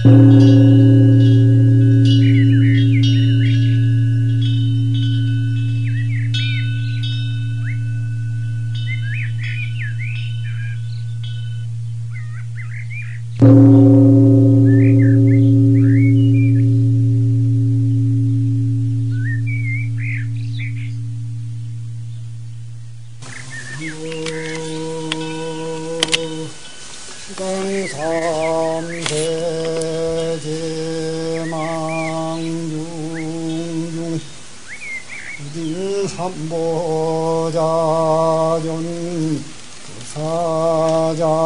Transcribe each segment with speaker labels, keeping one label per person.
Speaker 1: 시강삼대제망중중 우진삼보자존 부사자기수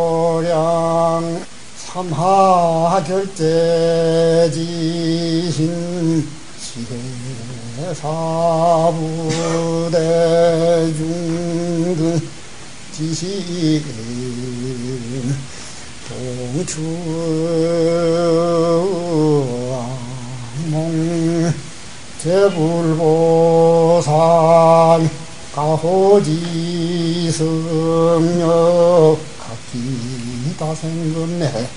Speaker 1: 경정도량 삼하결제지신 지혜사부대중등 지신 동추왕몽 제불보살 가호지승력 각기다생금내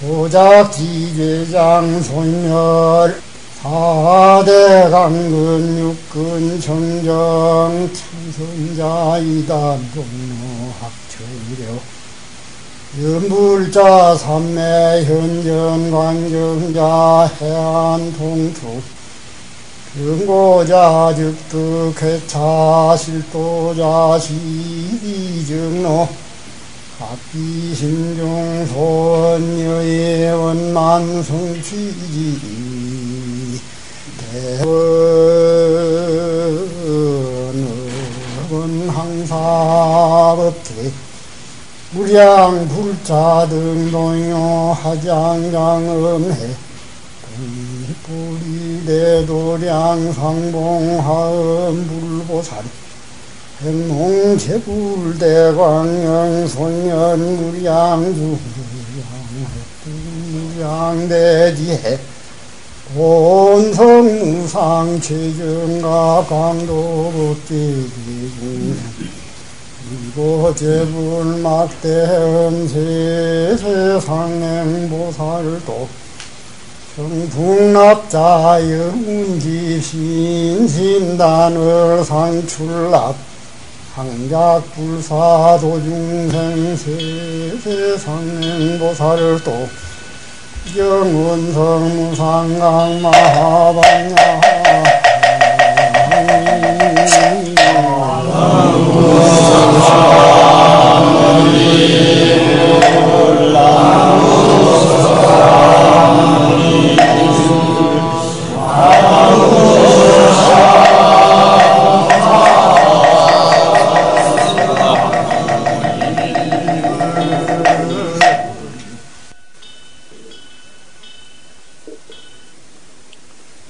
Speaker 1: 소작지죄장 손열 사대강근 육근 정정 참선자이단 동로학철려 연불자 삼매 현전 관정자 해안통축 경고자 즉득회차 실도자 시비증로 각기심중 소원여예원 성취지 대원은 항사법계 무량 불자 등 동요 하장장음해 뿌리 대도량 상봉하음 불보살 행몽제불대광영 손연 무량주 무량대지해 온성무상 최정가 광도법계기중 이고제불막대음 세세상행보살도 정풍납자 영문지 신신단을 상출납 항작불사도중생 세세상행보살도 영원성무상강마하방야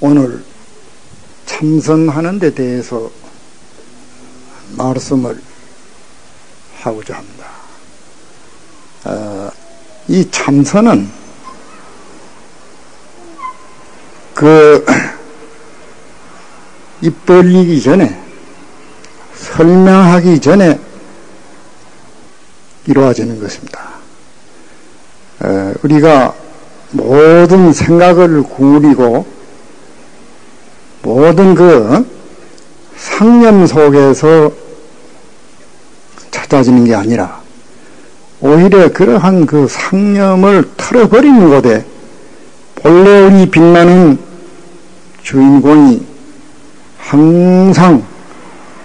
Speaker 1: 오늘 참선하는 데 대해서 말씀을 하고자 합니다. 이 참선은 입 벌리기 전에 설명하기 전에 이루어지는 것입니다. 우리가 모든 생각을 구리고 모든 상념 속에서 찾아지는 게 아니라 오히려 그러한 상념을 털어버리는 것에 본래 우리 빛나는 주인공이 항상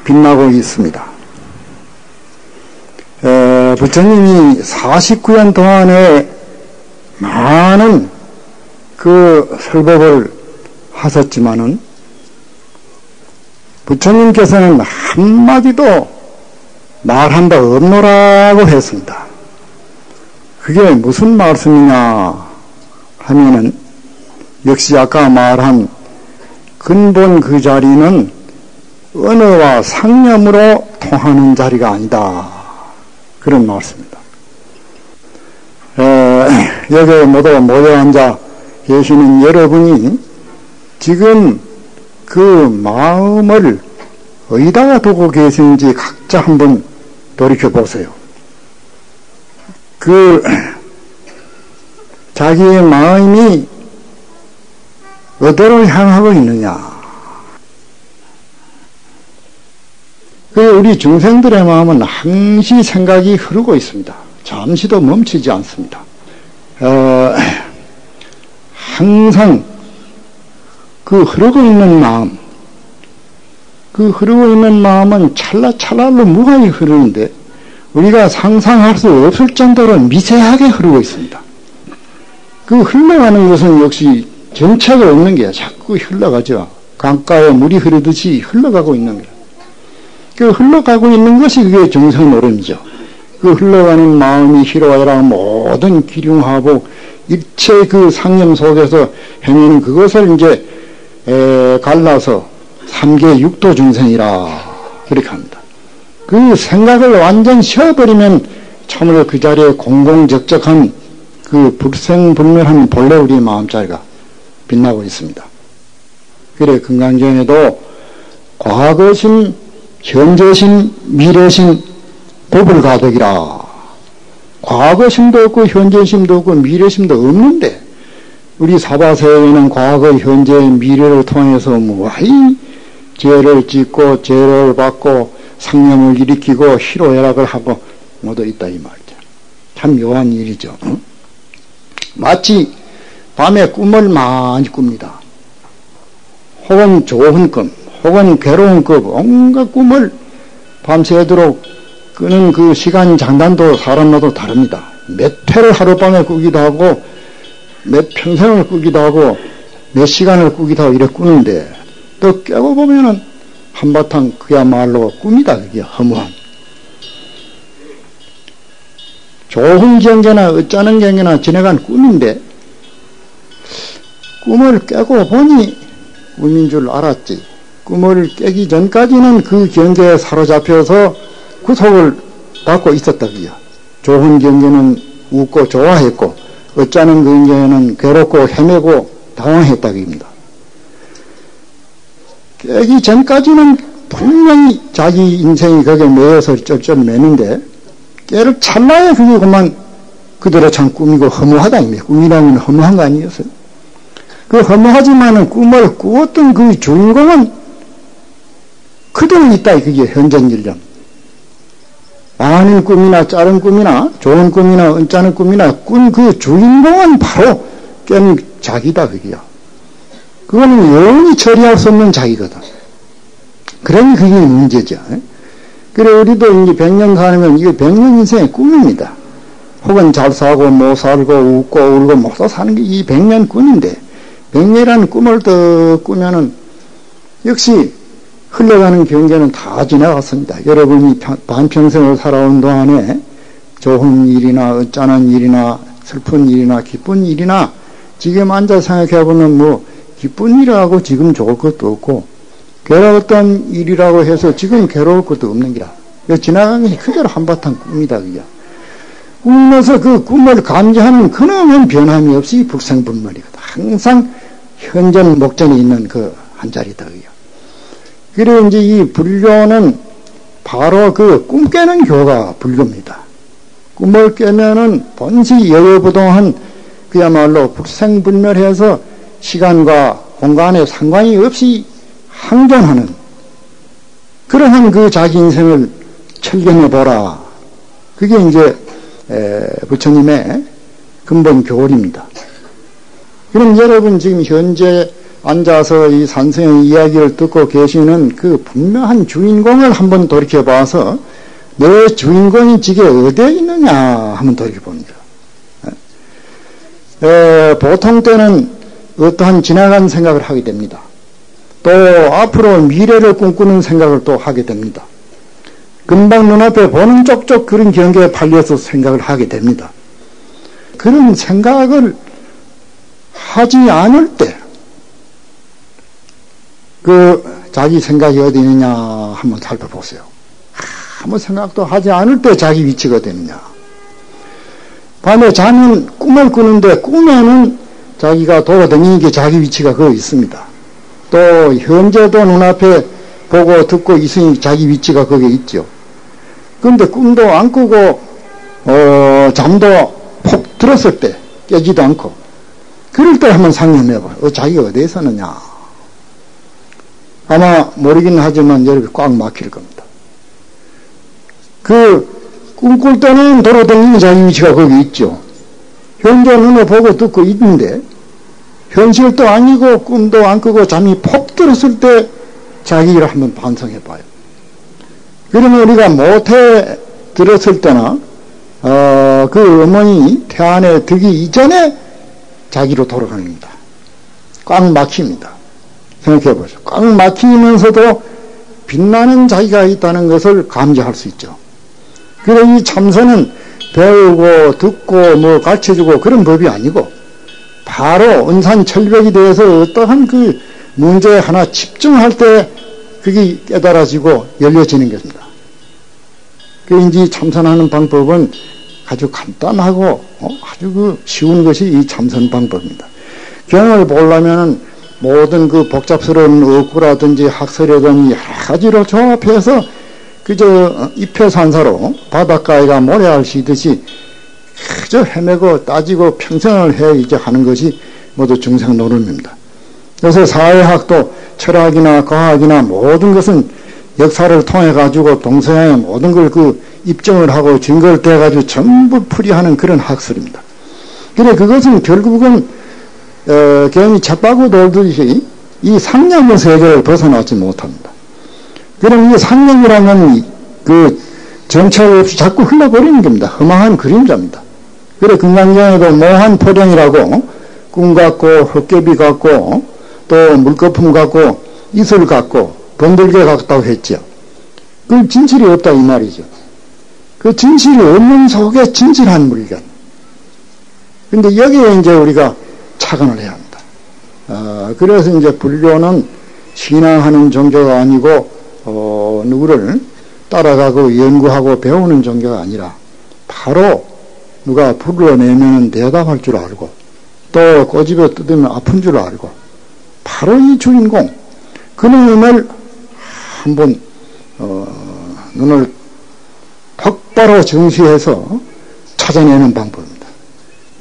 Speaker 1: 빛나고 있습니다. 부처님이 49년 동안에 많은 그 설법을 하셨지만은 부처님께서는 한마디도 말한 바 없노라고 했습니다. 그게 무슨 말씀이냐 하면은 역시 아까 말한 근본 그 자리는 언어와 상념으로 통하는 자리가 아니다. 그런 말씀입니다. 여기 모두 모여 앉아 계시는 여러분이 지금 그 마음을 어디다가 두고 계신지 각자 한번 돌이켜 보세요. 자기의 마음이 어디로 향하고 있느냐. 우리 중생들의 마음은 항시 생각이 흐르고 있습니다. 잠시도 멈추지 않습니다. 항상 그 흐르고 있는 마음, 그 흐르고 있는 마음은 찰나찰나로 무한히 흐르는데 우리가 상상할 수 없을 정도로 미세하게 흐르고 있습니다. 그 흘러가는 것은 역시 정체가 없는 게 자꾸 흘러가죠. 강가에 물이 흐르듯이 흘러가고 있는 거예요. 그 흘러가고 있는 것이 그게 정성노름이죠. 그 흘러가는 마음이 희로하라 모든 기륭하고 일체 그 상념 속에서 행하는 그것을 이제 갈라서 삼계 육도 중생이라 그렇게 합니다. 그 생각을 완전 쉬어버리면 참으로 그 자리에 공공적적한 그 불생불멸한 본래 우리의 마음자리가 빛나고 있습니다. 그래 금강경에도 과거심, 현재심, 미래심, 고불가득이라. 과거심도 없고 현재심도 없고 미래심도 없는데 우리 사바세에는 과거, 현재, 미래를 통해서 무한히 죄를 짓고 죄를 받고 상념을 일으키고 희로애락을 하고 모두 있다 이 말이죠. 참 묘한 일이죠. 마치 밤에 꿈을 많이 꿉니다. 혹은 좋은 꿈, 혹은 괴로운 꿈, 온갖 꿈을 밤새도록 끄는 그 시간 장단도 사람마다 다릅니다. 몇 회를 하룻밤에 꾸기도 하고 몇 평생을 꾸기도 하고 몇 시간을 꾸기도 하고 이래 꾸는데 또 깨고 보면은 한바탕 그야말로 꿈이다. 그게 허무한. 좋은 경계나 어쩌는 경계나 지나간 꿈인데 꿈을 깨고 보니 꿈인 줄 알았지. 꿈을 깨기 전까지는 그 경계에 사로잡혀서 구속을 받고 있었다. 그게. 좋은 경계는 웃고 좋아했고 어쩌는 경계는 괴롭고 헤매고 당황했다. 그입니다. 깨기 전까지는 분명히 자기 인생이 거기에 매여서 쩔쩔 매는데 깨를 찰나에 그게 그만 그대로 참 꿈이고 허무하다. 꿈이라면 허무한 거 아니었어요? 그 허무하지만은 꿈을 꾸었던 그 주인공은 그대로 있다. 그게 현전일념. 많은 꿈이나 작은 꿈이나 좋은 꿈이나 언짢은 꿈이나 꾼 그 주인공은 바로 깬 자기다. 그게요. 그거는 영원히 처리할 수 없는 자기거든. 그러니 그게 문제죠. 그래, 우리도 이제 100년 사는 이게 100년 인생의 꿈입니다. 혹은 잘 사고, 못 살고, 웃고, 울고, 못 사는 게 이 100년 꿈인데, 100년이라는 꿈을 더 꾸면은, 역시, 흘러가는 경계는 다 지나갔습니다. 여러분이 반평생을 살아온 동안에, 좋은 일이나, 어쩌는 일이나, 슬픈 일이나, 기쁜 일이나, 지금 앉아 생각해보면 기쁜 일이라고 지금 좋을 것도 없고, 괴로웠던 일이라고 해서 지금 괴로울 것도 없는 기라. 지나간 것이 그대로 한바탕 꿈이다. 그게. 꿈에서 그 꿈을 감지하는 그놈은 변함이 없이 불생불멸이거든. 항상 현전 목전에 있는 그 한 자리다. 그게. 그래, 이제 이 불교는 바로 그 꿈 깨는 교가 불교입니다. 꿈을 깨면은 본시 여여부동한 그야말로 불생불멸해서 시간과 공간에 상관이 없이 항존하는 그러한 그 자기 인생을 철견해보라. 그게 이제 부처님의 근본 교리입니다. 그럼 여러분 지금 현재 앉아서 이 산성의 이야기를 듣고 계시는 그 분명한 주인공을 한번 돌이켜봐서 내 주인공이 지게 어디에 있느냐 한번 돌이켜봅니다. 보통 때는 어떠한 지나간 생각을 하게 됩니다. 또 앞으로 미래를 꿈꾸는 생각을 또 하게 됩니다. 금방 눈앞에 보는 쪽쪽 그런 경계에 팔려서 생각을 하게 됩니다. 그런 생각을 하지 않을 때 자기 생각이 어디 있느냐 한번 살펴보세요. 아무 생각도 하지 않을 때 자기 위치가 되느냐. 밤에 자면 꿈을 꾸는데 꿈에는 자기가 돌아다니는 게 자기 위치가 거기 있습니다. 또 현재도 눈앞에 보고 듣고 있으니 자기 위치가 거기에 있죠. 그런데 꿈도 안 꾸고 잠도 폭 들었을 때 깨지도 않고 그럴 때 한번 상념해봐요. 자기가 어디에 있었느냐. 아마 모르긴 하지만 여기 꽉 막힐 겁니다. 꿈꿀 때는 돌아다니는 자기 위치가 거기 있죠. 현재 눈에 보고 듣고 있는데 현실도 아니고 꿈도 안 꾸고 잠이 폭 들었을 때 자기를 한번 반성해봐요. 그러면 우리가 모태 들었을 때나 그 어머니 태 안에 들기 이전에 자기로 돌아갑니다. 꽉 막힙니다. 생각해보세요. 꽉 막히면서도 빛나는 자기가 있다는 것을 감지할 수 있죠. 그래서 이 참선은 배우고 듣고 뭐 가르쳐주고 그런 법이 아니고 바로 은산철벽이 되어서 어떠한 그 문제에 하나 집중할 때 그게 깨달아지고 열려지는 것입니다. 그인지 참선하는 방법은 아주 간단하고 아주 쉬운 것이 이 참선 방법입니다. 경을 보려면은 모든 그 복잡스러운 어구라든지 학설이라든지 여러 가지로 조합해서 그저 입회산사로 바닷가에가 모래알 쉬듯이 그저 헤매고 따지고 평생을 해 이제 하는 것이 모두 중생 노름입니다. 그래서 사회학도 철학이나 과학이나 모든 것은 역사를 통해 가지고 동서양의 모든 걸 입증을 하고 증거를 대 가지고 전부 풀이하는 그런 학설입니다. 그래 그것은 결국은 괜히 책바구 돌듯이 이 상념의 세계를 벗어나지 못합니다. 그럼 이 상념이라는 정처 없이 자꾸 흘러버리는 겁니다. 험한 그림자입니다. 그래 금강경에도 모한 포령이라고 꿈 같고 헛개비 같고 또 물거품 같고 이슬 같고 번들개 같다고 했죠. 그 진실이 없다 이 말이죠. 그 진실이 없는 속에 진실한 물건. 근데 여기에 이제 우리가 착안을 해야 합니다. 그래서 이제 불교는 신앙하는 종교가 아니고 누구를 따라가고 연구하고 배우는 종교가 아니라 바로 누가 불러내면 대답할 줄 알고 또 꼬집어 뜯으면 아픈 줄 알고 바로 이 주인공 그놈을 한번 눈을 똑바로 정시해서 찾아내는 방법입니다.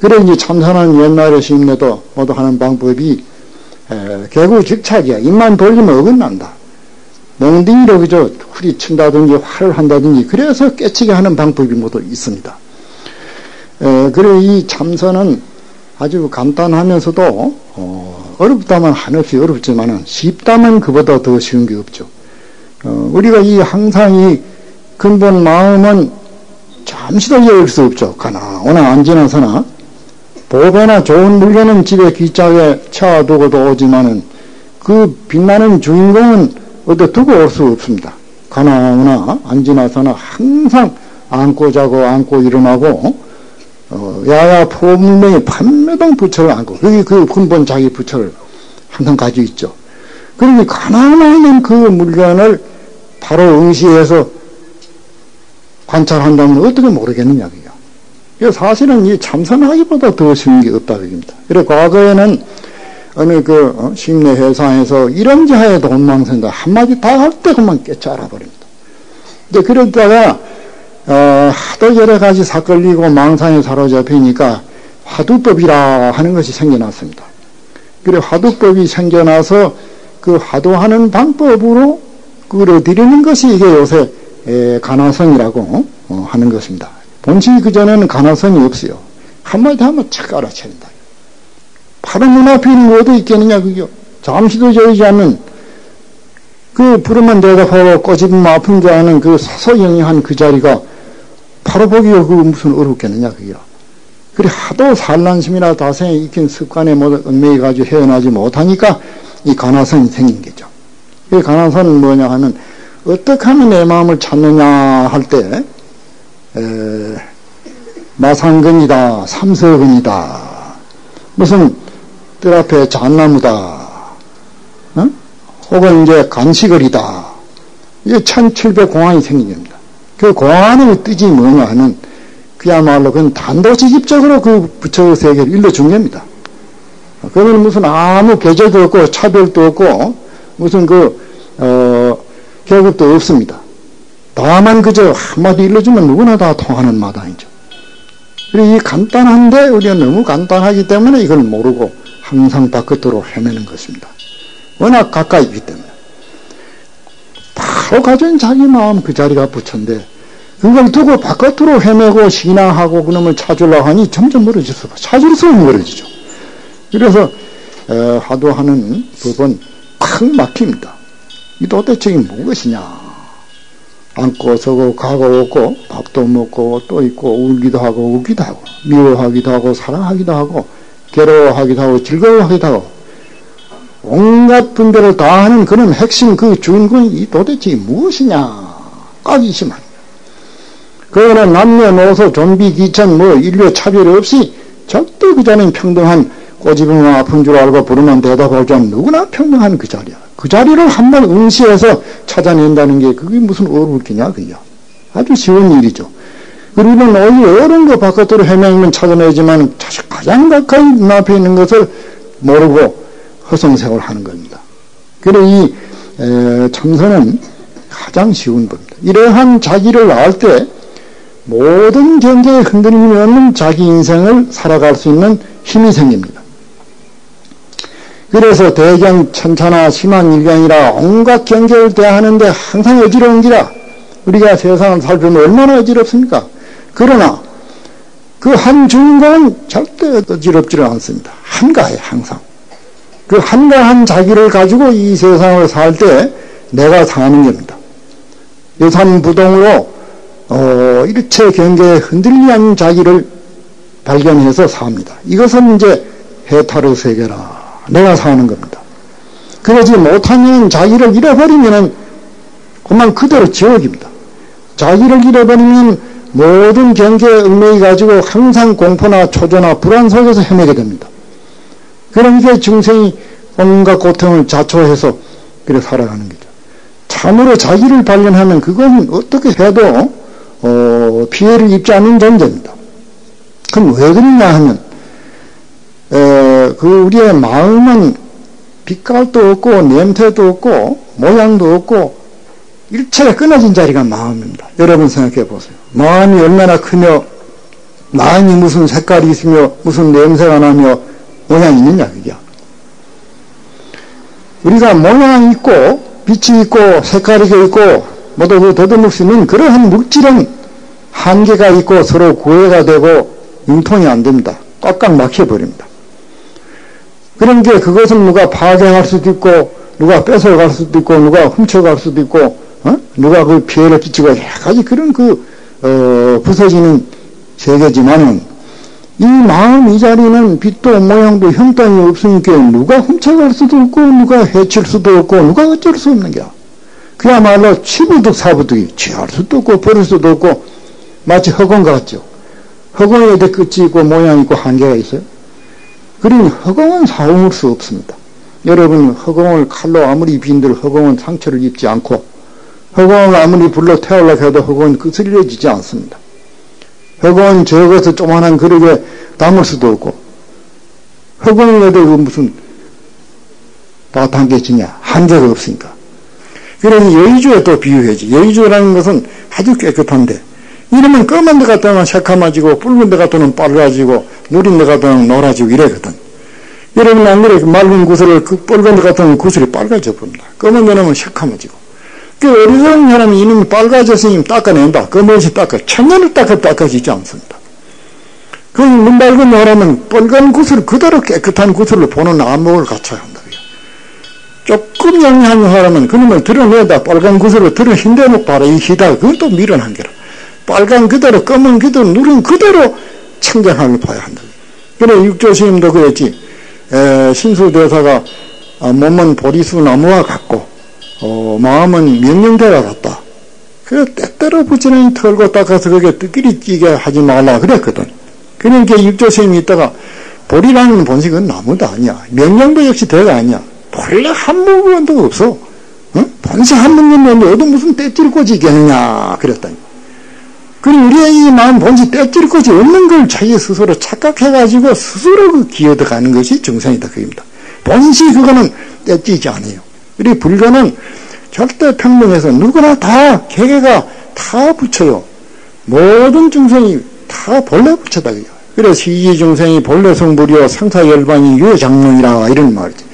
Speaker 1: 그래 이제 참선하는 옛날에 스님네도 모두 하는 방법이 개구직착이야. 입만 벌리면 어긋난다. 몽둥이로 그저 후리친다든지 화를 한다든지 그래서 깨치게 하는 방법이 모두 있습니다. 그래 이 참선은 아주 간단하면서도 어렵다면 한없이 어렵지만은 쉽다면 그보다 더 쉬운 게 없죠. 우리가 항상 이 근본 마음은 잠시도 여길 수 없죠. 가나오나 안 지나서나 보배나 좋은 물건은 집에 귀짝에 채워두고도 오지만은 그 빛나는 주인공은 어디 두고 올 수 없습니다. 가나오나 안 지나서나 항상 안고 자고 안고 일어나고 야야 포물명이 판매동 부처를 안고 그게 그 근본 자기 부처를 항상 가지고 있죠. 그러니 가나오나 있는 그 물건을 바로 응시해서 관찰한다면 어떻게 모르겠느냐 그게. 그래서 사실은 이 참선하기보다 더 쉬운 게 없다 그겁니다. 그래 과거에는 어느 심내 회상에서 이런 자에도 혼망선다 한마디 다 할 때 그만 깨쳐 알아버립니다. 근데 그러다가 하도 여러 가지 사끌리고 망상에 사로잡히니까 화두법이라 하는 것이 생겨났습니다. 그래 화두법이 생겨나서 그 화두하는 방법으로 끌어들이는 것이 이게 요새 간화성이라고 하는 것입니다. 본치 그전에는 간화성이 없어요. 한마디 하면 착 알아차린다. 바로 눈앞에 있는 거 어디 있겠느냐 그게. 잠시도 저이지 않는 그 부르면 대답하고 꼬집으면 아픈 줄 아는 그 서서영이한 그 자리가 바로 보기가 그 무슨 어렵겠느냐 그게. 그래 하도 산란심이나 다생에 익힌 습관에 모두 얽매여 가지고 헤어나지 못하니까 이 가나선이 생긴 거죠. 이 가나선은 뭐냐 하면 어떻게 하면 내 마음을 찾느냐 할 때 마상근이다, 삼서근이다, 무슨 뜰 앞에 잣나무다, 혹은 이제 간식거리다. 이게 1700공안이 생긴 겁니다. 그 공안의 뜻이 뭐냐 하면 그야말로 그건 단도직입적으로 그 부처의 세계를 일러준 겁니다. 그건 무슨 아무 계절도 없고 차별도 없고 무슨 계급도 없습니다. 다만 그저 한마디 일러주면 누구나 다 통하는 마당이죠. 그리고 이 간단한데 우리가 너무 간단하기 때문에 이걸 모르고 항상 바깥으로 헤매는 것입니다. 워낙 가까이 있기 때문에. 바로 가진 자기 마음 그 자리가 부처인데 그걸 두고 바깥으로 헤매고 신앙하고 그놈을 찾으려고 하니 점점 멀어져서 찾을수록 멀어지죠. 그래서 하도 하는 법은 팍 막힙니다. 이 도대체 무엇이냐. 앉고 서고 가고 오고 밥도 먹고 또 있고 울기도 하고 웃기도 하고 미워하기도 하고 사랑하기도 하고 괴로워하기도 하고 즐거워하기도 하고 온갖 분별을 다 하는 그런 핵심 그 주인공이 이 도대체 무엇이냐. 까기심 아니야. 그거는 남녀노소 좀비 기천 인류 차별 없이 절대 그 자리는 평등한 꼬집으면 아픈 줄 알고 부르면 대답할 줄 아는 누구나 평등한 그 자리야. 그 자리를 한번 응시해서 찾아낸다는 게 그게 무슨 어려울 게냐 그게. 아주 쉬운 일이죠. 우리는 오히려 어려운 거 바깥으로 헤매면 찾아내지만 가장 가까이 눈앞에 있는 것을 모르고 허송세월 하는 겁니다. 그래 이 참선은 가장 쉬운 법입니다. 이러한 자기를 알 때 모든 경계에 흔들림이 없는 자기 인생을 살아갈 수 있는 힘이 생깁니다. 그래서 대경, 천차나 심한 일경이라 온갖 경계를 대하는데 항상 어지러운 기라. 우리가 세상을 살펴보면 얼마나 어지럽습니까? 그러나 그 한 주인공은 절대 어지럽지를 않습니다. 한가해 항상. 그 한가한 자기를 가지고 이 세상을 살 때 내가 사는 겁니다. 여산부동으로 일체 경계에 흔들리지 않는 자기를 발견해서 삽니다. 이것은 이제 해탈의 세계라. 내가 사는 겁니다. 그러지 못하면 자기를 잃어버리면 그만 그대로 지옥입니다. 자기를 잃어버리면 모든 경계에 얽매여 가지고 항상 공포나 초조나 불안 속에서 헤매게 됩니다. 그러니까 중생이 온갖 고통을 자초해서 그래 살아가는 거죠. 참으로 자기를 발견하면 그건 어떻게 해도 피해를 입지 않는 존재입니다. 그럼 왜 그러냐 하면 우리의 마음은 빛깔도 없고 냄새도 없고 모양도 없고 일체가 끊어진 자리가 마음입니다. 여러분 생각해 보세요. 마음이 얼마나 크며 마음이 무슨 색깔이 있으며 무슨 냄새가 나며 모양이 있느냐 그게. 우리가 모양이 있고 빛이 있고 색깔이 있고 모두 그 더듬을 수 있는 그러한 물질은 한계가 있고 서로 구애가 되고 융통이 안 됩니다. 꽉꽉 막혀버립니다. 그런데 그것은 누가 파괴할 수도 있고 누가 뺏어갈 수도 있고 누가 훔쳐갈 수도 있고 누가 그 피해를 끼치고 여러 가지 그런 부서지는 세계지만은 이 마음 이 자리는 빛도 모양도 형상이 없으니까 누가 훔쳐갈 수도 없고 누가 해칠 수도 없고 누가 어쩔 수 없는 거야. 그야말로 치부득 사부득이 취할 수도 없고 버릴 수도 없고 마치 허공 같죠. 허공에도 끝이 있고 모양이 있고 한계가 있어요. 그러니 허공은 사용할 수 없습니다. 여러분 허공을 칼로 아무리 빈들 허공은 상처를 입지 않고 허공을 아무리 불로 태우려고 해도 허공은 거스려지지 않습니다. 허공은 적어서 조그만한 그릇에 담을 수도 없고 허공에도 무슨 다 담겨지냐 한계가 없으니까. 그래서 여의주에 또 비유해지. 여의주라는 것은 아주 깨끗한데 이러면 검은 데 갖다는 새카마지고 붉은 데 갖다는 빨라지고 누린 데 갖다는 노라지고 이래거든. 여러분 안 그래? 맑은 구슬을 붉은 데 갖다는 구슬이 빨가져 버립니다. 검은 데 넣으면 새카마지고. 그 어리석은 사람이 이놈이 빨가졌으니 닦아낸다. 검은시 닦아. 천년을 닦아지지 않습니다. 그 눈 밝은 사람은 빨간 구슬 그대로 깨끗한 구슬을 보는 안목을 갖춰야 한다. 조금 영리한 사람은 그놈을 드러내다 빨간 구슬로 들어 힘대놓고 봐라. 이 희다. 그건 또 밀어난 게라. 빨간 그대로, 검은 그대로, 누른 그대로 청정함을 봐야 한다. 그래, 육조스님도 그랬지. 신수대사가 몸은 보리수 나무와 같고, 마음은 명령대와 같다. 그래, 때때로 부지런히 털고 닦아서 그게 뜨끼리 찌게 하지 말라 그랬거든. 그러니까 육조스님이 있다가, 보리라는 본식은 나무도 아니야. 명령도 역시 대가 아니야. 본래 한 무건도 없어. 본식 한 무건도 너도 무슨 떼찔꼬지 있겠느냐. 그랬다니. 그리고 우리의 이 마음 본식 떼찔꼬지 없는 걸 자기 스스로 착각해가지고 스스로 그 기어들어가는 것이 정상이다. 그입니다. 본식 그거는 떼찌지 않아요. 그리고 불교는 절대 평등해서 누구나 다 개개가 다 붙여요. 모든 중생이 다 본래 붙여다. 그래서 시지 중생이 본래 성불이요 상사열반이 유장명이라 이런 말이지.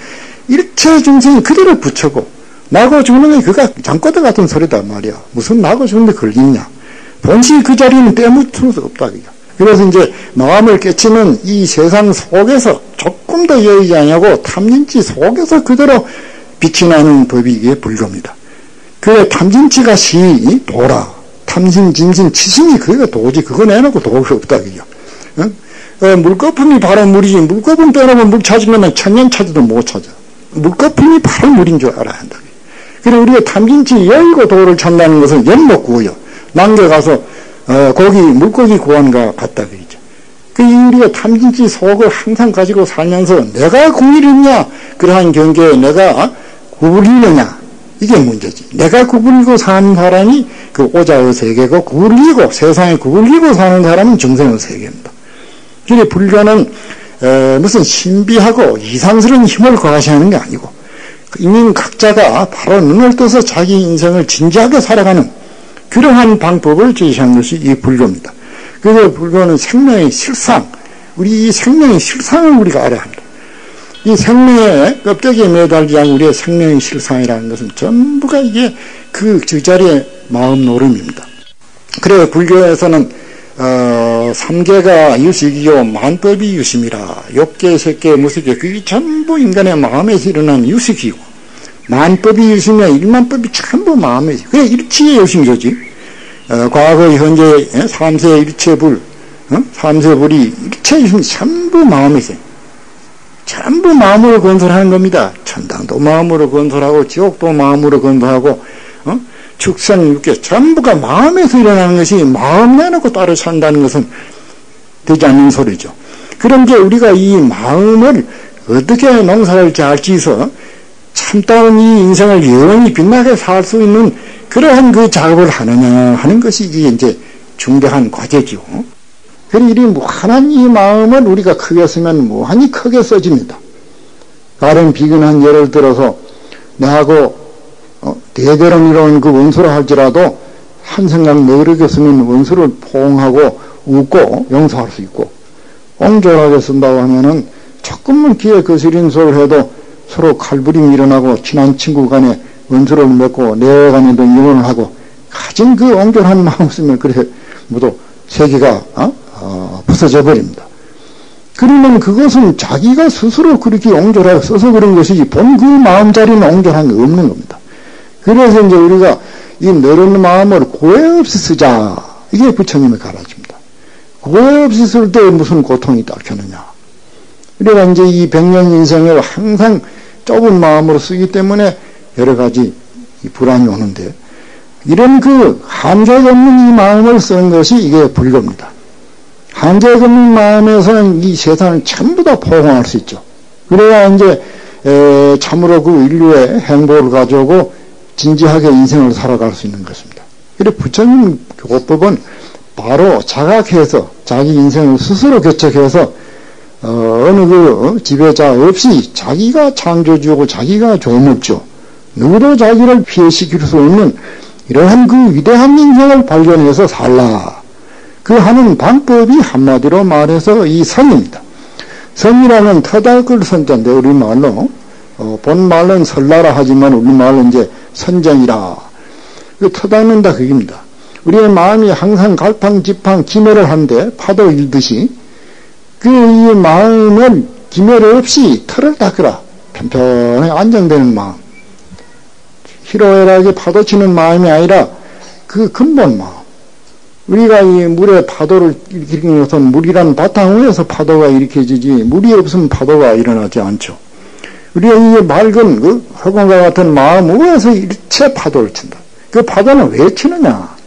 Speaker 1: 일체 중생이 그대로 붙여고 나고 죽는 게 그가 장꼬대 같은 소리다 말이야. 무슨 나고 죽는데 걸리냐. 본시 그 자리는 떼묻힐 수 없다. 그래서 이제 마음을 깨치는 이 세상 속에서 조금 더 여의지 않냐고 탐진치 속에서 그대로 빛이 나는 법이 이게 불교입니다. 그래 탐진치가 시 도라. 탐진 진진 치심이 그게 도지 그거 내놓고 도가 없다. 응? 물거품이 바로 물이지. 물거품 빼놓으면 물 찾으면 천년 찾아도 못 찾아. 물거품이 바로 물인 줄 알아야 한다. 그래 우리가 탐진치 열고 도를 찾는다는 것은 연못 구워요. 남겨가서 물고기 구한과 같다 그러죠. 그 우리가 탐진치 속을 항상 가지고 살면서 내가 구부리느냐 그러한 경계에 내가 구부리느냐 이게 문제지. 내가 구부리고 사는 사람이 그 오자의 세계고 구부리고 세상에 구부리고 사는 사람은 정생의 세계입니다. 그래 불교는 무슨 신비하고 이상스러운 힘을 과시하는 게 아니고 이민 각자가 바로 눈을 떠서 자기 인생을 진지하게 살아가는 그러한 방법을 제시한 것이 이 불교입니다. 그래서 불교는 생명의 실상, 우리 이 생명의 실상을 우리가 알아야 합니다. 이 생명의 껍데기에 매달리지 않고 우리의 생명의 실상이라는 것은 전부가 이게 그 자리의 마음 노름입니다. 그래서 불교에서는 3개가 유식이요 만법이 유심이라. 욕계, 색계, 무색계 그게 전부 인간의 마음에서 일어난 유식이고 만법이 유심이야. 일만법이 전부 마음에서. 그래 일치의 유심이지. 과거 현재 3세 일체불 3세불이 일체 유심 전부 마음에서. 전부 마음으로 건설하는 겁니다. 천당도 마음으로 건설하고 지옥도 마음으로 건설하고 축생 육계 전부가 마음에서 일어나는 것이 마음 내놓고 따로 산다는 것은 되지 않는 소리죠. 그런데 우리가 이 마음을 어떻게 농사를 잘 지어서 참다운 이 인생을 영원히 빛나게 살 수 있는 그러한 그 작업을 하느냐 하는 것이 이제 중대한 과제죠. 그리고 이 무한한 이 마음을 우리가 크게 쓰면 무한히 크게 써집니다. 다른 비근한 예를 들어서 내하고 대대로 이런 그 원수를 할지라도 한 생각 너그럽게 쓰면 원수를 포옹하고 웃고 용서할 수 있고 옹졸하게 쓴다고 하면은 조금만 귀에 거스린 소리를 해도 서로 칼부림이 일어나고 친한 친구 간에 원수를 맺고 내 간에도 이혼을 하고 가진 그 옹졸한 마음 쓰면 그래 모두 세계가 부서져 버립니다. 그러면 그것은 자기가 스스로 그렇게 옹졸하게 써서 그런 것이지 본 그 마음자리는 옹졸한 게 없는 겁니다. 그래서 이제 우리가 이 너른 마음을 고해 없이 쓰자. 이게 부처님의 가르침입니다. 고해 없이 쓸 때 무슨 고통이 닥쳤느냐. 그래서 이제 이 100년 인생을 항상 좁은 마음으로 쓰기 때문에 여러 가지 불안이 오는데 이런 그 한계가 없는 이 마음을 쓰는 것이 이게 불교입니다. 한계가 없는 마음에서는 이 세상을 전부 다 포용할 수 있죠. 그래야 이제 참으로 그 인류의 행복을 가져오고 진지하게 인생을 살아갈 수 있는 것입니다. 그래서 부처님 교법은 바로 자각해서 자기 인생을 스스로 개척해서 어느 그 지배자 없이 자기가 창조주고 자기가 조목주 누구도 자기를 피해시킬 수 없는 이러한 그 위대한 인생을 발견해서 살라. 그 하는 방법이 한마디로 말해서 이 선입니다. 선이라는 터닥을 선자인데 우리말로 본말은 설라라 하지만 우리말로 이제 선정이라. 그 터닥는다 그겁니다. 우리의 마음이 항상 갈팡지팡 기매를 한데 파도 일듯이 그 이 마음을 기매를 없이 털을 닦으라. 편편하게 안정되는 마음. 희로애락이 파도치는 마음이 아니라 그 근본 마음. 우리가 이 물에 파도를 일으키는 것은 물이란 바탕 위에서 파도가 일으켜지지 물이 없으면 파도가 일어나지 않죠. 우리가 이 맑은 그 허공과 같은 마음 위에서 일체 파도를 친다. 그 파도는 왜 치느냐?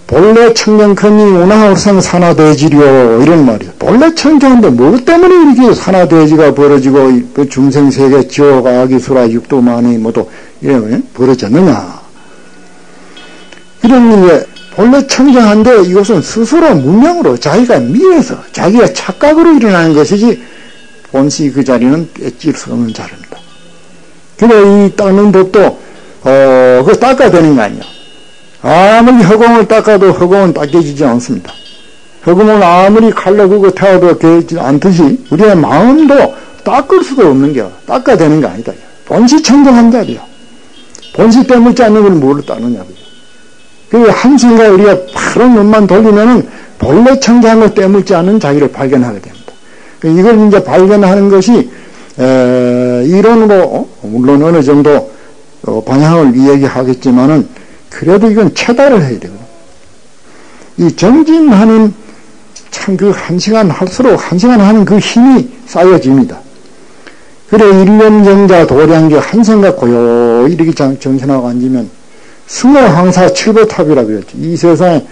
Speaker 1: 본래 청정컨이 운하울생 산하대지려 이런 말이에요. 본래 청정한데 뭐 때문에 이렇게 산하대지가 벌어지고 그 중생세계 지옥 아기수라 육도만이 모두 이런 벌어졌느냐? 이런 게 본래 청정한데 이것은 스스로 문명으로 자기가 미에서 자기가 착각으로 일어나는 것이지 본시 그 자리는 떼질 수 없는 자리입니다. 그래 이 닦는 법도 그거 닦아야 되는 거 아니야. 아무리 허공을 닦아도 허공은 닦여지지 않습니다. 허공을 아무리 칼로 그거 태워도 되지 않듯이 우리의 마음도 닦을 수도 없는 게 닦아야 되는 거 아니다. 본시 청정한 자리야. 본시 때묻지 않는 걸 뭐로 닦느냐. 그 한순간 우리가 바로 눈만 돌리면은 본래 청정한 걸 때묻지 않는 자기를 발견하게 됩니다. 이걸 이제 발견하는 것이 이론으로 물론 어느 정도 방향을 이야기하겠지만은 그래도 이건 체달을 해야 되거든. 이 정진하는 참 그 한 시간 할수록 한 시간 하는 그 힘이 쌓여집니다. 그래 일념정자 도량기 한 생각 고요 이렇게 정신하고 앉으면 승호항사 칠보탑이라 그랬죠. 이 세상에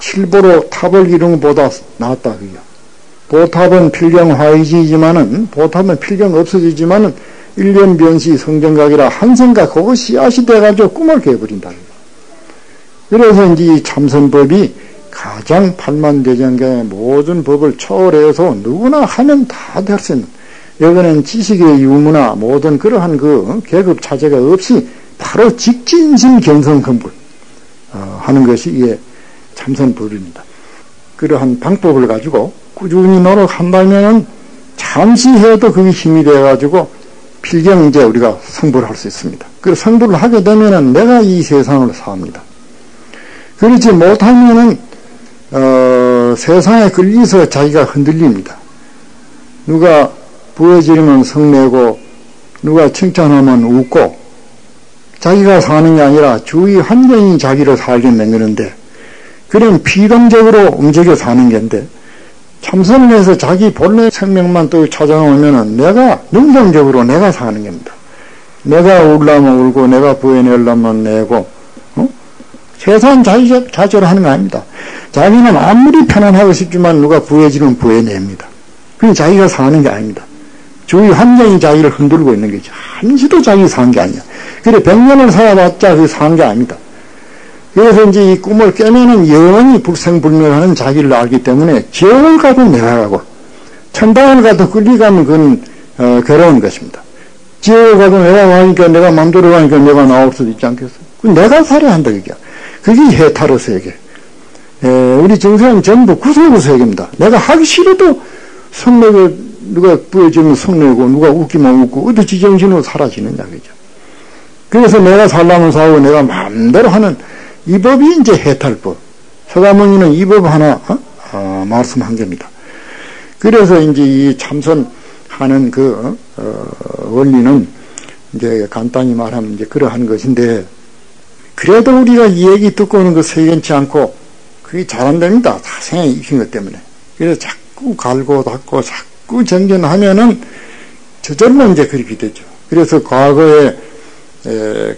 Speaker 1: 칠보로 탑을 이루는 것보다 낫다 그게. 보탑은 필경화이지지만은 보탑은 필경 없어지지만은 일념변시 성정각이라 한 생각 그거 씨앗이 돼가지고 꿈을 깨버린다. 그래서 이제 이 참선법이 가장 팔만대장경의 모든 법을 초월해서 누구나 하면 다 될 수 있는 여기는 지식의 유무나 모든 그러한 그 계급 차제가 없이 바로 직진심 견성성불 하는 것이 이게 참선법입니다. 그러한 방법을 가지고 꾸준히 노력한다면 잠시 해도 그게 힘이 돼가지고 필경 이제 우리가 성불할 수 있습니다. 그 성불을 하게 되면은 내가 이 세상을 삽니다. 그렇지 못하면은 세상에 끌려서 자기가 흔들립니다. 누가 부어지르면 성내고 누가 칭찬하면 웃고 자기가 사는 게 아니라 주위 환경이 자기를 살게 만드는데 그런 비동적으로 움직여 사는 건데 참선을 해서 자기 본래 생명만 또 찾아오면은 내가 능동적으로 내가 사는 겁니다. 내가 울라면 울고 내가 부어내려면 내고 세상 자체로 하는 거 아닙니다. 자기는 아무리 편안하고 싶지만 누가 부해지면 부해냅니다. 그게 자기가 사는 게 아닙니다. 주위 환경이 자기를 흔들고 있는 거죠. 한시도 자기 산 게 아니야. 그래 100년을 살아봤자 그 산 게 아닙니다. 그래서 이제 이 꿈을 깨면은 영원히 불생불멸하는 자기를 알기 때문에 지옥을 가도 내가 가고 천당을 가도 끌리가면 그건 괴로운 것입니다. 지옥을 가도 내가 가니까 내가 맘대로 가니까 내가 나올 수도 있지 않겠어? 내가 살아야 한다 그게. 그게 해탈의 세계. 우리 정세는 전부 구속의 세계입니다. 내가 하기 싫어도 성내고 누가 부여지면 성내고 누가 웃기면 웃고 어디 지정신으로 사라지느냐 그죠. 그래서 내가 살라면 사고 내가 마음대로 하는 이 법이 이제 해탈법. 서가모니는 이 법 하나 말씀한 겁니다. 그래서 이제 이 참선하는 그 원리는 이제 간단히 말하면 이제 그러한 것인데 그래도 우리가 이 얘기 듣고 오는 거 세견치 않고 그게 잘 안 됩니다. 다 생각이 익힌 것 때문에. 그래서 자꾸 갈고 닦고 자꾸 정견하면은 저절로 이제 그렇게 되죠. 그래서 과거에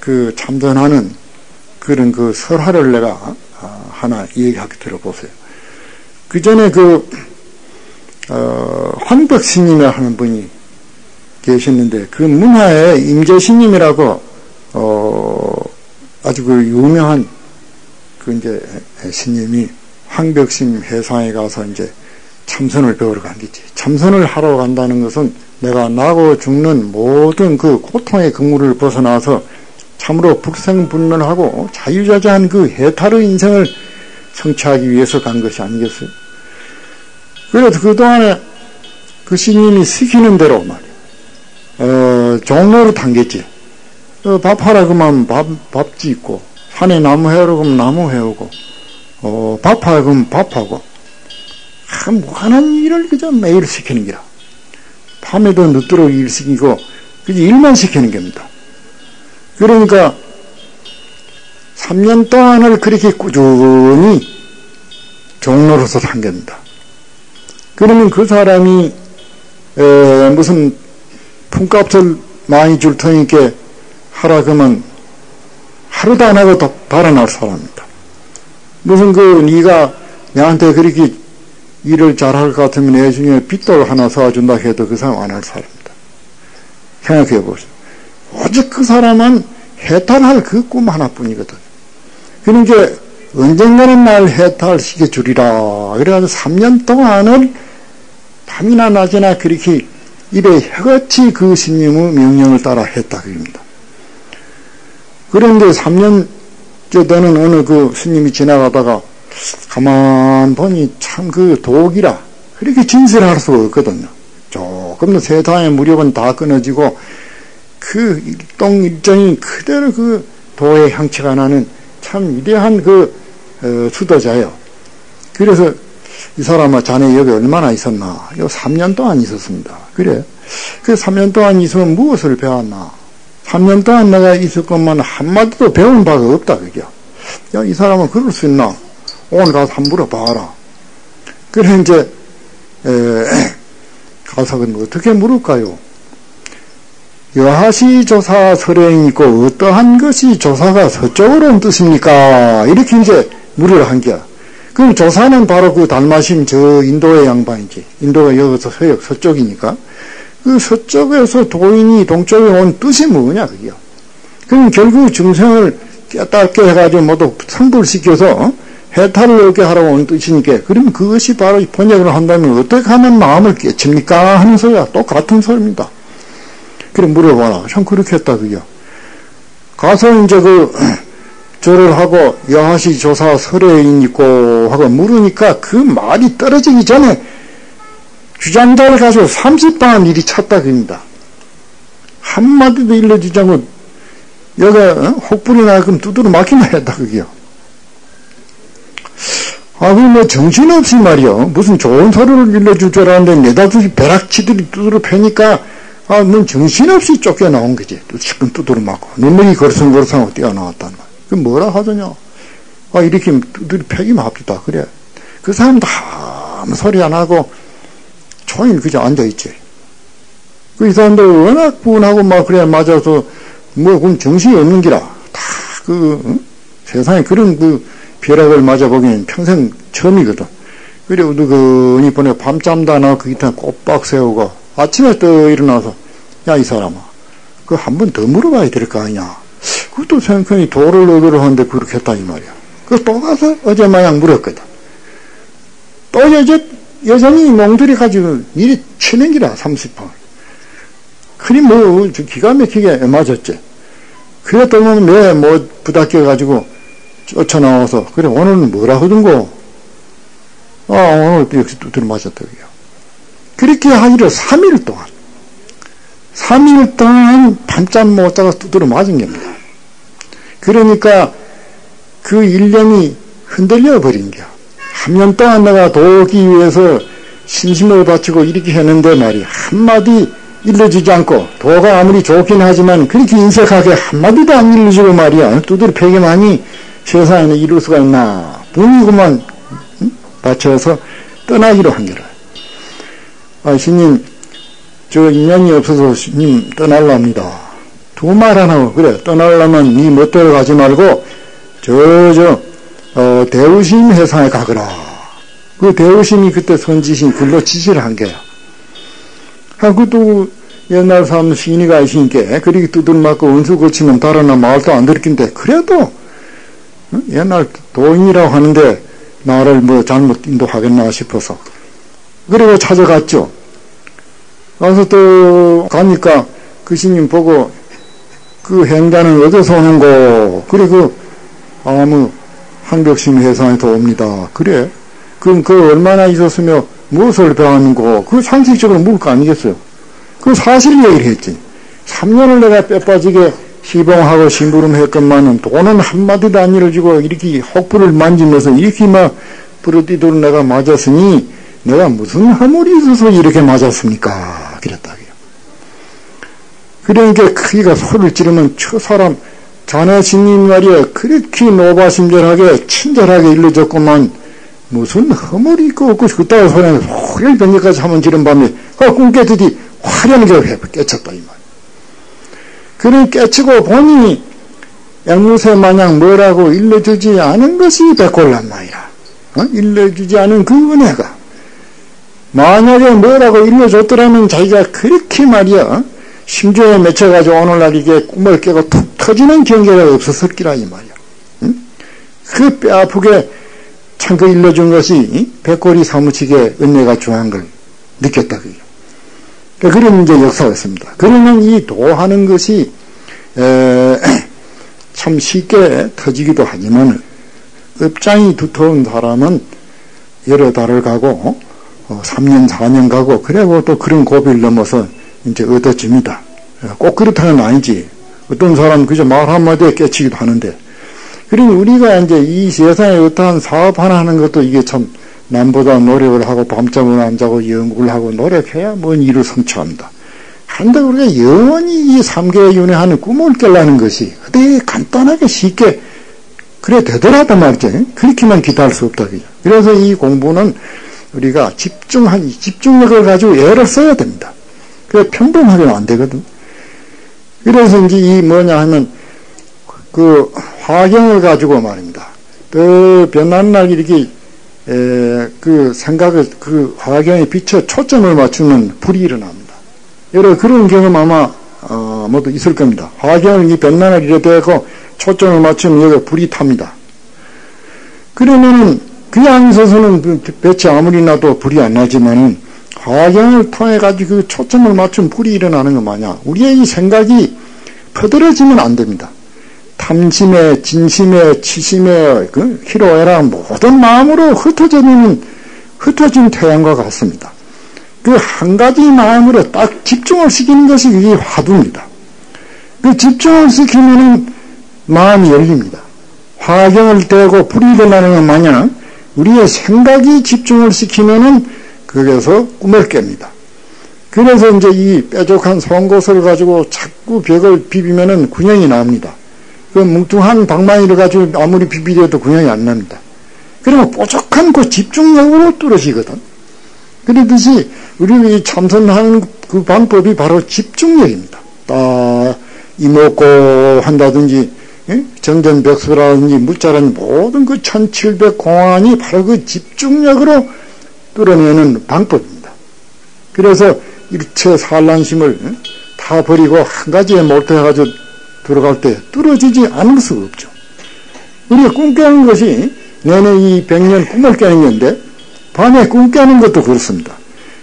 Speaker 1: 그 참선하는 그런 그 설화를 내가 하나 얘기하게 들어보세요. 그 전에 황덕스님이라 하는 분이 계셨는데 그 문화에 임재스님이라고 아주 그 유명한 그 이제 스님이 황벽심 해상에 가서 이제 참선을 배우러 간 거지. 참선을 하러 간다는 것은 내가 나고 죽는 모든 그 고통의 근무를 벗어나서 참으로 불생불멸하고 자유자재한 그 해탈의 인생을 성취하기 위해서 간 것이 아니겠어요? 그래서 그동안에 그 스님이 시키는 대로 말이야. 종로를 당겼지. 밥하라 그러면 밥 짓고, 산에 나무 해오라 그러면 나무 해오고, 밥하라 그러면 밥하고, 무한한 일을 그저 매일 시키는 기라. 밤에도 늦도록 일 시키고, 그저 일만 시키는 겁니다. 그러니까 3년 동안을 그렇게 꾸준히 종로로서 산 겁니다. 그러면 그 사람이 무슨 품값을 많이 줄 테니까 하라 그러면 하루도 안 하고 달아날 사람입니다. 무슨 네가 내한테 그렇게 일을 잘할 것 같으면 내 중에 빚돌 하나 사준다 해도 그 사람 안 할 사람입니다. 생각해 보세요. 오직 그 사람은 해탈할 그 꿈 하나뿐이거든. 그러니까 언젠가는 날 해탈시켜 주리라. 그래가지고 3년 동안을 밤이나 낮이나 그렇게 입에 혀같이 그 스님의 명령을 따라 했다 그럽니다. 그런데 3년째 되는 어느 그 스님이 지나가다가 가만 보니 참 그 독이라 그렇게 진실할 수가 없거든요. 조금 더 세상의 무력은 다 끊어지고 그 일동일정이 그대로 그 도의 향취가 나는 참 위대한 그 수도자예요. 그래서 이 사람아 자네 여기 얼마나 있었나? 요 3년 동안 있었습니다. 그래. 그 3년 동안 있으면 무엇을 배웠나? 3년 동안 내가 있었건만 한마디도 배운 바가 없다 그게. 야, 이 사람은 그럴 수 있나? 오늘 가서 한번 물어봐라. 그래 이제 가서 어떻게 물을까요? 여하시 조사 설행이 있고 어떠한 것이 조사가 서쪽으로 온 뜻입니까? 이렇게 이제 물으러 한 거야. 그럼 조사는 바로 그 달마신 저 인도의 양반이지. 인도가 여기서 서쪽이니까. 그 서쪽에서 도인이 동쪽에 온 뜻이 뭐냐, 그게요. 그럼 결국 중생을 깨닫게 해가지고 모두 성불시켜서 해탈을 얻게 하라고 온 뜻이니까. 그러면 그것이 바로 번역을 한다면 어떻게 하면 마음을 깨칩니까? 하는 소리야. 똑같은 소리입니다. 그래 물어봐라. 참 그렇게 했다, 그게요. 가서 이제 절을 하고 여하시 조사 설해인 있고 하고 물으니까 그 말이 떨어지기 전에 주장자를 가지고 30번 일이 찼다 그럽니다. 한마디도 일러주지 않고 여기가 혹불이 나게끔 두드러 막히면 했다 그게요. 그럼 뭐 정신없이 말이요. 무슨 좋은 소리를 일러줄 줄 알았는데 네다섯이 벼락치들이 두드러 패니까 넌 정신없이 쫓겨나온 거지. 지금 두드러 맞고 눈물이 거르성거르성하고 뛰어나왔단 말이야. 그 뭐라 하더냐? 이렇게 두드러 패기만 합시다. 그래. 그 사람도 아무 소리 안 하고 종일 그저 앉아있지. 이 사람들 워낙 분하고 막 그래 맞아서 그럼 정신이 없는 기라. 다 세상에 그런 벼락을 맞아보기엔 평생 처음이거든. 그래 우두근히 보내 밤잠도 안 하고 그 기타 꼬박 세우고 아침에 또 일어나서 야 이 사람아 그거 한 번 더 물어봐야 될 거 아니냐. 그것도 생각하니 도를 얻으러 하는데 그렇게 했다 이 말이야. 그래서 또 가서 어제 마냥 물었거든. 또 여전히 몽들이 가지고 일이 치는 기라 30번. 그리 기가 막히게 맞았지. 그랬더니 내 부닥겨가지고 쫓아나와서 그래 오늘은 뭐라 하던고. 오늘 또 역시 두드려 맞았다고요. 그렇게 하기로 3일 동안 밤잠 못 자고 두드려 맞은 겁니다. 그러니까 그 일념이 흔들려 버린 거야. 3년 동안 내가 도우기 위해서 신심을 바치고 이렇게 했는데 말이야. 한마디 일러주지 않고 도가 아무리 좋긴 하지만 그렇게 인색하게 한마디도 안 일러주고 말이야. 두드려 패기만이 세상에는 이룰 수가 있나. 분이구만 바쳐서 떠나기로 한 거라. 신님 저 인연이 없어서 신님 떠날랍니다. 두 말 안 하고 그래 떠나려면 네 멋대로 가지 말고 대우심 회상에 가거라. 그 대우심이 그때 선지신 글로 지시를 한 거야. 그것도 옛날 사람 시인이가 있으니까 그렇게 두들 맞고 은수 고치면 달아나 말도 안 들킨데 그래도 옛날 도인이라고 하는데 나를 잘못 인도하겠나 싶어서 그리고 찾아갔죠. 가서 또 가니까 그 스님 보고 그 행자는 어디서 오는고. 그리고 아무 한벽심 회상에서 옵니다. 그래. 그럼 얼마나 있었으며 무엇을 배웠는고. 그 상식적으로 물 거 아니겠어요. 그 사실 얘기를 했지. 3년을 내가 빼빠지게 시봉하고 심부름했건만은 돈은 한마디도 안 잃어주고 이렇게 혹부를 만지면서 이렇게 막 부르디도록 내가 맞았으니 내가 무슨 허물이 있어서 이렇게 맞았습니까? 그랬다고요. 그러니까 크기가 소리를 지르면 저 사람 자네 스님 말이야 그렇게 노바심절하게 친절하게 일러줬구만 무슨 허물이 있고 없고 그따위 소리는 소리를 병력까지 하면 지른 밤에 꿈 깨더니 화려하게 깨쳤다 이 말. 그를 깨치고 보니 앵무새 마냥 뭐라고 일러주지 않은 것이 백골란 말이야. 일러주지 않은 그 은혜가 만약에 뭐라고 일러줬더라면 자기가 그렇게 말이야 심조에 맺혀가지고 오늘날 이게 꿈을 깨고 툭 터지는 경계가 없었을 기라 이 말이야. 그 뼈아프게 참 그 일러준 것이 백골이 사무치게 은혜가 중요한 걸 느꼈다 그요. 그런 이제 역사가 있습니다. 그러면 이 도하는 것이 참 쉽게 터지기도 하지만 업장이 두터운 사람은 여러 달을 가고 3년 4년 가고 그리고 또 그런 고비를 넘어서 이제 얻어집니다. 꼭 그렇다는 아니지. 어떤 사람은 그저 말 한마디에 깨치기도 하는데 그러니 우리가 이제 이 세상에 어떠한 사업 하나 하는 것도 이게 참 남보다 노력을 하고 밤잠을 안 자고 연구를 하고 노력해야 뭔 일을 성취합니다. 한데 우리가 영원히 이 삼계에 윤회하는 꿈을 깨려는 것이 어떻게 간단하게 쉽게 그래 되더라도 말이지 그렇게만 기다릴 수 없다 그죠. 그래서 이 공부는 우리가 집중력을 가지고 애를 써야 됩니다. 그래 평범하게는 안 되거든. 그래서 이제 이 뭐냐 하면 그 화경을 가지고 말입니다. 또 변한 날 이렇게 그 생각을 그 화경에 비춰 초점을 맞추면 불이 일어납니다. 여러 그런 경험 아마 모두 있을 겁니다. 화경을 이 변난을 이렇게 초점을 맞추면 여기 불이 탑니다. 그러면은 그냥 있어서는 배치 아무리 나도 불이 안 나지만은 화경을 통해 가지고 그 초점을 맞추면 불이 일어나는 거 마냥 우리의 이 생각이 퍼들어지면 안 됩니다. 탐심에 진심에 치심에 그 희로애락 모든 마음으로 흩어진 태양과 같습니다. 그 한 가지 마음으로 딱 집중을 시키는 것이 이게 화두입니다. 그 집중을 시키면은 마음이 열립니다. 화경을 떼고 불이 일어나는 것 마냥 우리의 생각이 집중을 시키면은 거기서 꿈을 깹니다. 그래서 이제 이 뾰족한 송곳을 가지고 자꾸 벽을 비비면은 군형이 납니다. 그 뭉뚱한 방망이를 가지고 아무리 비비려도 군형이 안 납니다. 그리고 뾰족한 그 집중력으로 뚫어지거든. 그러듯이 우리가 이 참선하는 그 방법이 바로 집중력입니다. 딱 이목고 한다든지 정전백수라든지 무자라든지 모든 그 1700공안이 바로 그 집중력으로 뚫어내는 방법입니다. 그래서 일체 산란심을 다 버리고 한 가지에 몰두해가지고 들어갈 때 뚫어지지 않을 수가 없죠. 우리가 꿈 깨는 것이 내내 이 100년 꿈을 깨는 건데 밤에 꿈 깨는 것도 그렇습니다.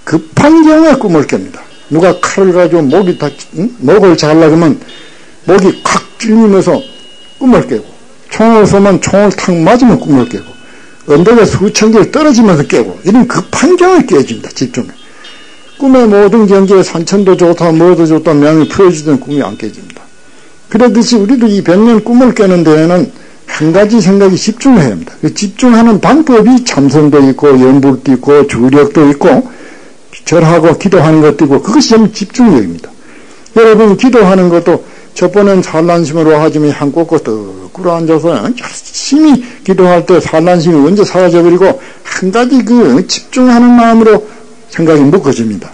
Speaker 1: 급한 경우에 꿈을 깹니다. 누가 칼을 가지고 목을 잘라그러면 목이 콱 찔리면서 꿈을 깨고 총을 쏘면 총을 탁 맞으면 꿈을 깨고 언덕에 수천 개 떨어지면서 깨고 이런 급한 경우에 깨집니다. 집중해. 꿈의 모든 경계에 산천도 좋다 뭐도 좋다 명이 풀어지던 꿈이 안 깨집니다. 그러듯이 우리도 이 100년 꿈을 깨는 데에는 한 가지 생각이 집중해야 합니다. 그 집중하는 방법이 참선도 있고 연불도 있고 주력도 있고 절하고 기도하는 것도 있고 그것이 전부 집중력입니다. 여러분 기도하는 것도 첫 번은 산란심으로 하지만 한 꽂고 떡 꿇어앉아서 열심히 기도할 때 산란심이 언제 사라져버리고 한 가지 그 집중하는 마음으로 생각이 묶어집니다.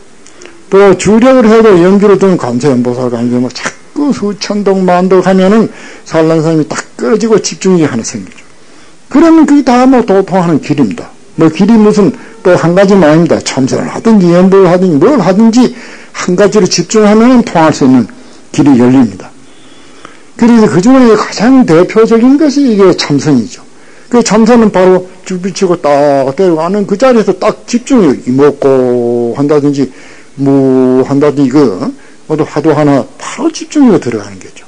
Speaker 1: 또 주력을 해도 연기로 든 관세음보살 관세음보살 자꾸 수천동 만동 하면은 산란심이 딱 끊어지고 집중력이 하나 생기죠. 그러면 그게 다 뭐 도통하는 길입니다. 뭐 길이 무슨 또 한 가지만 아닙니다. 참선을 하든지 연불을 하든지 뭘 하든지 한 가지로 집중하면 통할 수 있는 길이 열립니다. 그래서 그 중에 가장 대표적인 것이 이게 참선이죠. 그 참선은 바로 쭉 비치고 딱 때리고 하는 그 자리에서 딱 집중력이 먹고 한다든지 무 한다든지 이거 모두 화두 하나 바로 집중력으로 들어가는 거죠.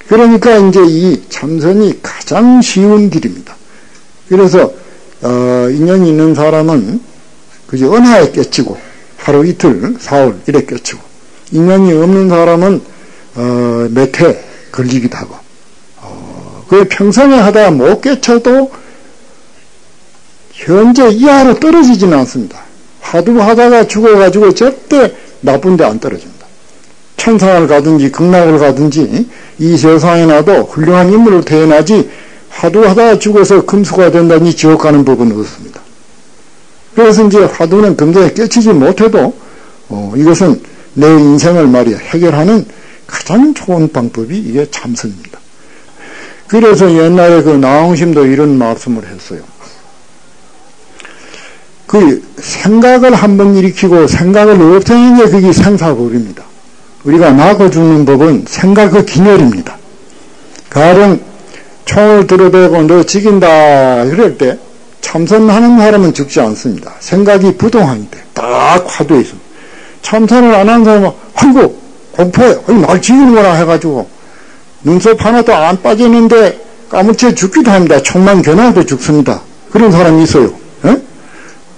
Speaker 1: 그러니까 이제 이 참선이 가장 쉬운 길입니다. 그래서 인연이 있는 사람은 그저 은하에 깨치고 하루 이틀 사흘 이래 깨치고 인연이 없는 사람은 몇 해 걸리기도 하고 그 평생에 하다가 못 깨쳐도 현재 이하로 떨어지지는 않습니다. 화두 하다가 죽어가지고 절대 나쁜 데 안 떨어집니다. 천상을 가든지 극락을 가든지 이 세상에 나도 훌륭한 인물로 태어나지 화두하다 죽어서 금수가 된다니 지옥 가는 법은 없습니다. 그래서 이제 화두는 금전에 깨치지 못해도 이것은 내 인생을 말이야 해결하는 가장 좋은 방법이 이게 참선입니다. 그래서 옛날에 그 나홍심도 이런 말씀을 했어요. 그 생각을 한번 일으키고 생각을 없애는 게 그게 생사법입니다. 우리가 나고 죽는 법은 생각의 기멸입니다. 가령 총을 들어대고 너 죽인다 그럴 때 참선하는 사람은 죽지 않습니다. 생각이 부동하니 돼. 딱 화두에 있어. 참선을 안 하는 사람은 아이고 공포해 날 죽이는구나 해가지고 눈썹 하나도 안 빠지는데 까무치에 죽기도 합니다. 총만 겨눠도 죽습니다. 그런 사람이 있어요.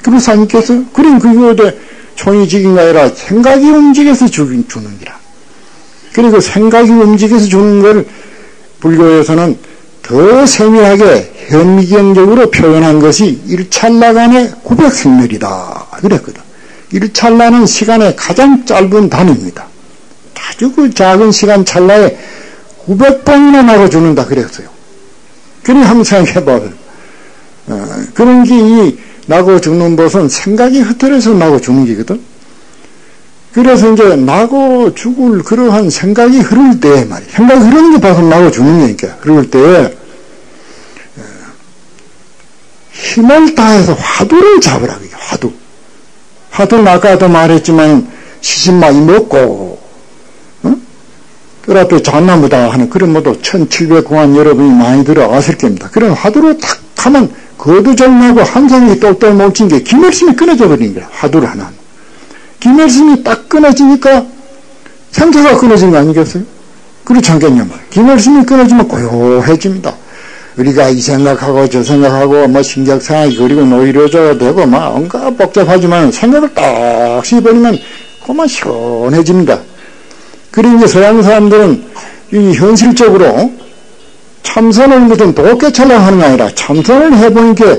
Speaker 1: 그런 사람이 있겠어요? 그럼 그거에 총이 죽인 게 아니라 생각이 움직여서 죽는 기라. 그리고 생각이 움직여서 죽는 걸 불교에서는 더 세밀하게 현미경적으로 표현한 것이 일찰나간의 900생멸이다 그랬거든. 일찰나는 시간의 가장 짧은 단위입니다. 아주 그 작은 시간 찰나에 900번이나 나고 죽는다 그랬어요. 그래 한번 생각해봐요. 그런 게 이 나고 죽는 것은 생각이 흐트러서 나고 죽는 게거든. 그래서 이제 나고 죽을 그러한 생각이 흐를 때 말이야. 생각이 흐르는 게 바로 나고 죽는 거니까. 흐를 때 힘을 다해서 화두를 잡으라. 화두. 화두는 아까도 말했지만 시신 많이 먹고 뜰 앞에 잣나무다 하는 그런 모두 1700공안 여러분이 많이 들어왔을 겁니다. 그런 화두를 탁 하면 거두절나고 한상이 똘똘 뭉친 게 기멸심이 끊어져 버린 거야. 화두를 하나. 기멸심이 딱 끊어지니까 생사가 끊어진 거 아니겠어요? 그렇지 않겠냐 말이야. 기멸심이 끊어지면 고요해집니다. 우리가 이 생각하고 저 생각하고 뭐 신경생활이 그리고 노이로저가 되고 막 온갖 복잡하지만 생각을 딱 씹어버리면 그만 시원해집니다. 그리고 이제 서양 사람들은 이 현실적으로 참선을 무슨 도깨처럼 하는 게 아니라 참선을 해보니까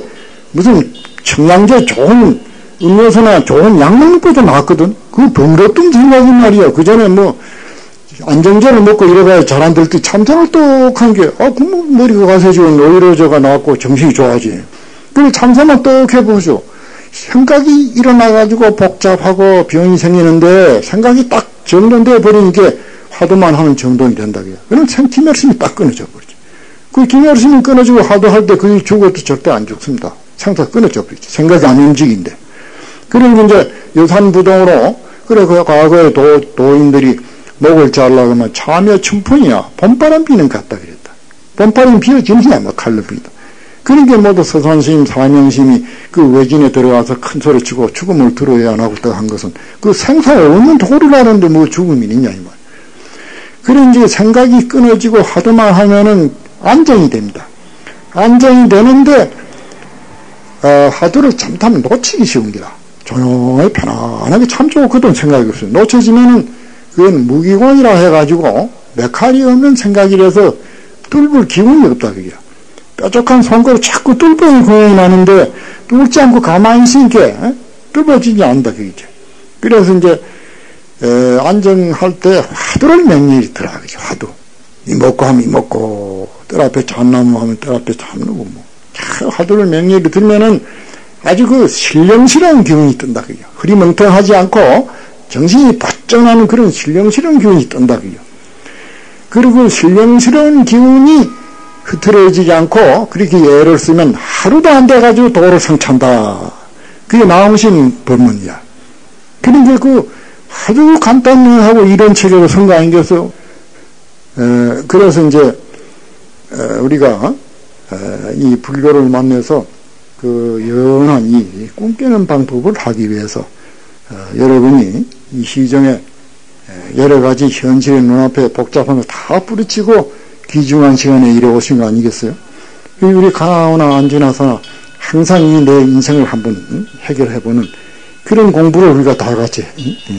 Speaker 1: 무슨 청량제 좋은 음료수나 좋은 약 먹는 것도 나왔거든. 그 번거롭던 생각이 말이야. 그 전에 뭐 안정제를 먹고 이래봐야 잘 안 될 때 참선을 똑한 게 그럼 머리가 가서 지금 노이로저가 나왔고 정신이 좋아지. 그리고 참선만 똑 해보죠. 생각이 일어나가지고 복잡하고 병이 생기는데 생각이 딱 정돈되어 버리니까 화두만 하면 정돈이 된다. 그럼 기멸심이 딱 끊어져 버리죠. 그 기멸심이 끊어지고 화두할 때 그게 죽어도 절대 안 죽습니다. 생사 끊어져 버리죠. 생각이 안 움직인데. 그리고 이제 여산부동으로 그래 그 과거에 도인들이 목을 잘라고 하면 참여 춘풍이야. 봄바람 비는 것 같다 그랬다. 봄바람이 비어지느냐 뭐 칼로 비다. 그러니까 모두 서산스님, 사명심이 그 외진에 들어가서 큰 소리 치고 죽음을 들어야 안 하고 한 것은 그 생사에 없는 도를 하는데 뭐 죽음이 있냐 이 말. 그래 이제 생각이 끊어지고 화두만 하면은 안정이 됩니다. 안정이 되는데 화두를 잘못하면 놓치기 쉬운 기라. 조용히 편안하게 참 좋거든 생각이 없어요. 놓쳐지면은 그건 무기공이라 해가지고 메칼이 없는 생각이라서 뚫을 기운이 없다 그게. 뾰족한 손가락 자꾸 뚫어야 공연이 나는데 뚫지 않고 가만히 있으니까 뚫어지지 않는다 그게. 그래서 이제 안정할 때 화두를 명령이 들어 그죠. 화두. 이먹고 하면 이먹고 뜰 앞에 잣나무 하면 뜰 앞에 잣나무 뭐. 화두를 명령이 들면은 아주 그 신령스러운 기운이 뜬다 그죠. 흐리멍텅하지 않고 정신이 바짝 나는 그런 신령스러운 기운이 뜬다 그죠. 그리고 신령스러운 기운이 흐트러지지 않고 그렇게 예를 쓰면 하루도 안 돼가지고 도를 성찬다. 그게 나홍심 법문이야. 그러니까 그 아주 간단하고 이런 체계로 쓴 거 아니겠어? 그래서 이제 우리가 이 불교를 만나서 그 연한 이 꿈깨는 방법을 하기 위해서 여러분이 이 시정에 여러 가지 현실의 눈앞에 복잡한 거 다 뿌리치고 귀중한 시간에 이래 오신 거 아니겠어요? 우리 가나오나 안지나서나 항상 이 내 인생을 한번 해결해보는 그런 공부를 우리가 다 같이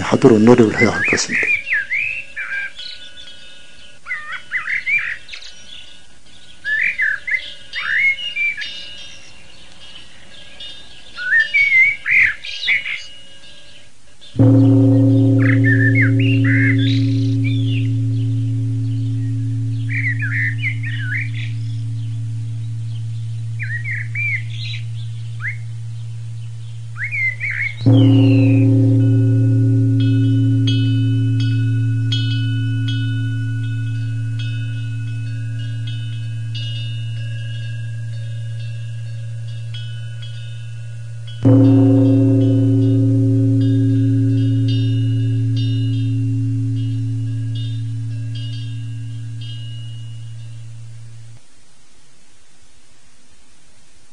Speaker 1: 하도록 노력을 해야 할 것입니다.